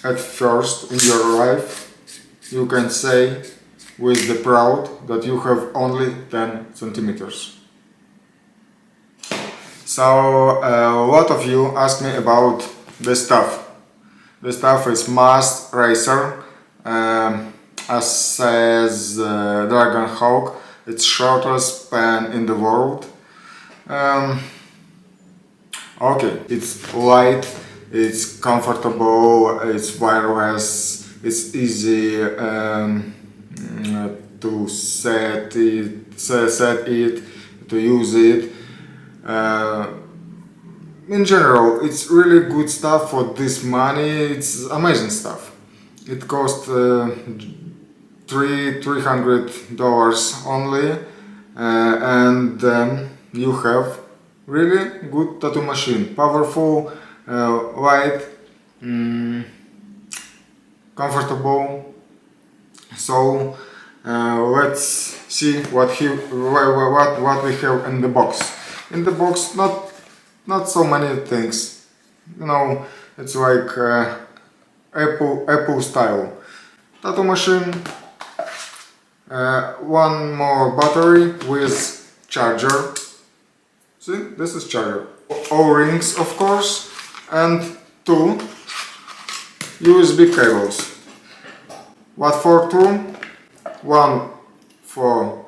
At first in your life, you can say with the proud that you have only 10 centimeters. So a lot of you ask me about this stuff. This stuff is Mast Racer, as says Dragonhawk. It's shortest pen in the world. Okay, it's light, it's comfortable, it's wireless, it's easy to set it, to use it. In general, it's really good stuff for this money. It's amazing stuff. It cost $300 only, and you have really good tattoo machine. Powerful, light, comfortable. So let's see what we have in the box. In the box, not so many things. You know, it's like Apple style tattoo machine. One more battery with charger. See, this is charger. O-rings, of course, and 2 USB cables. What for 2? One for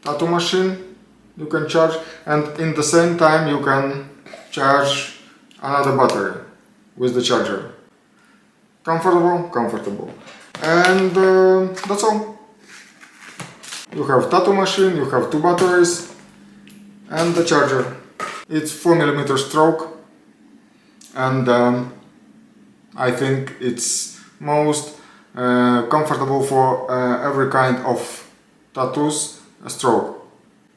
tattoo machine you can charge, and in the same time you can charge another battery with the charger. Comfortable, comfortable. And that's all. You have tattoo machine, you have 2 batteries and the charger. It's 4mm stroke, and I think it's most comfortable for every kind of tattoos stroke.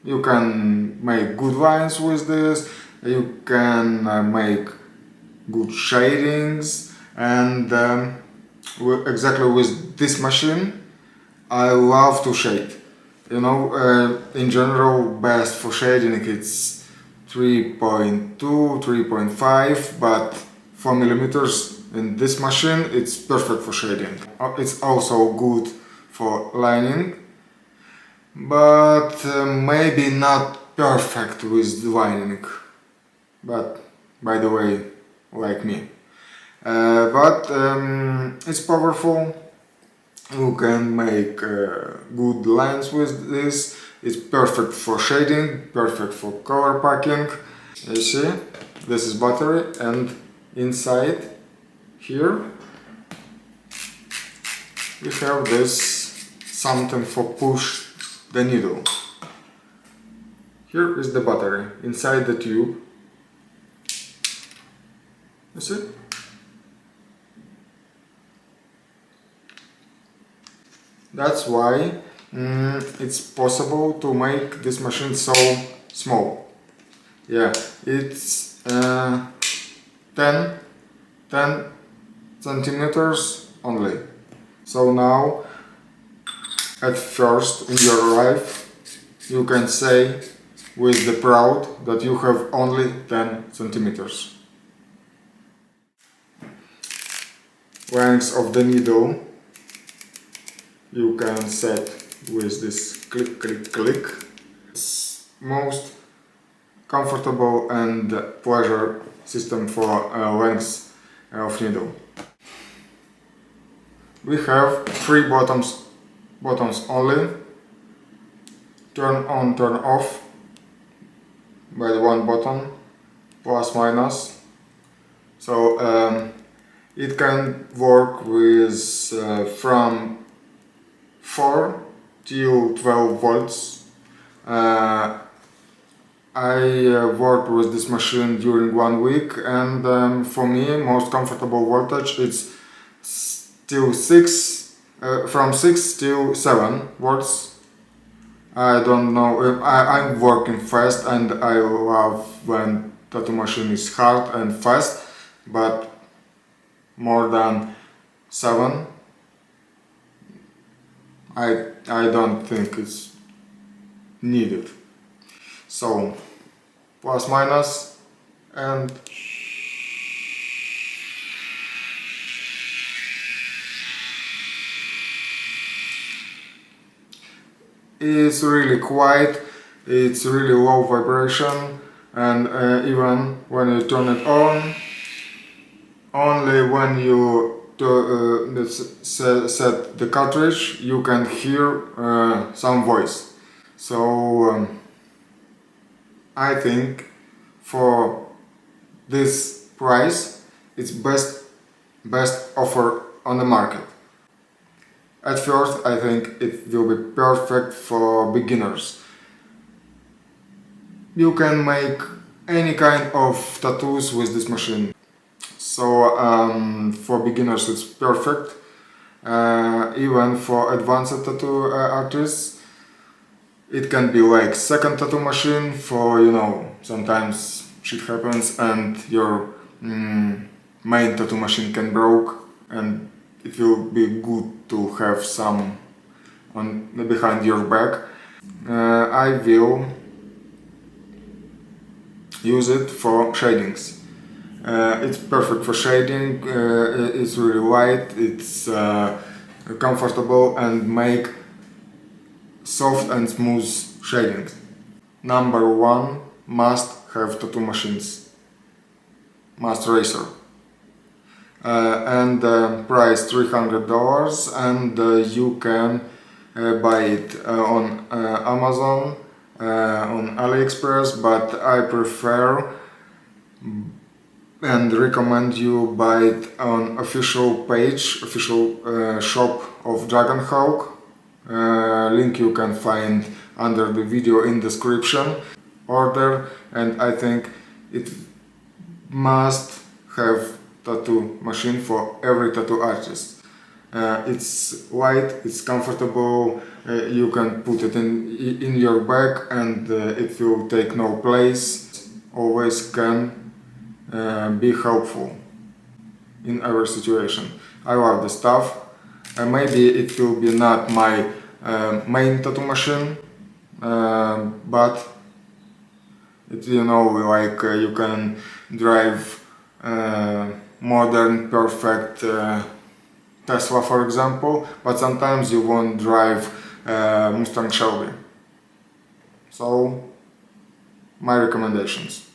You can make good lines with this, you can make good shadings, and exactly with this machine I love to shade. You know, in general, best for shading it's 3.2, 3.5, but 4mm in this machine it's perfect for shading. It's also good for lining, but maybe not perfect with lining. But by the way, like me. But it's powerful. You can make good lines with this. It's perfect for shading, perfect for color packing. You see, this is battery, and inside here we have this something for push the needle. Here is the battery inside the tube. You see? That's why it's possible to make this machine so small. Yeah, it's 10 centimeters only. So now, at first in your life, you can say with the proud that you have only 10 centimeters. Length of the needle you can set with this click, click, click. It's most comfortable and pleasure system for length of needle. We have 3 buttons only. Turn on, turn off by the 1 button, plus, minus. So it can work with from 4 till 12 volts. I worked with this machine during 1 week, and for me most comfortable voltage is till 6, from 6 till 7 volts. I don't know, I'm working fast and I love when tattoo machine is hard and fast, but more than 7 I don't think it's needed. So plus, minus, and It's really quiet, it's really low vibration, and even when you turn it on, only when you set the cartridge you can hear some voice. So I think for this price it's best offer on the market. At first I think it will be perfect for beginners. You can make any kind of tattoos with this machine. So for beginners it's perfect. Even for advanced tattoo artists it can be like second tattoo machine for, you know, sometimes shit happens and your main tattoo machine can broke, and it will be good to have some on behind your back. I will use it for shadings. It's perfect for shading, it's really light, it's comfortable and make soft and smooth shadings. Number one must have tattoo machines. Mast Racer. And price $300, and you can buy it on Amazon, on AliExpress, but I prefer and recommend you buy it on official page, official shop of Dragonhawk. Link you can find under the video in description. Order, and I think it must have tattoo machine for every tattoo artist. It's light, it's comfortable, you can put it in your bag and it will take no place. Always can be helpful in every situation. I love the stuff. Maybe it will be not my main tattoo machine, but it, you know, like you can drive modern perfect Tesla, for example, but sometimes you won't drive Mustang Shelby. So my recommendations.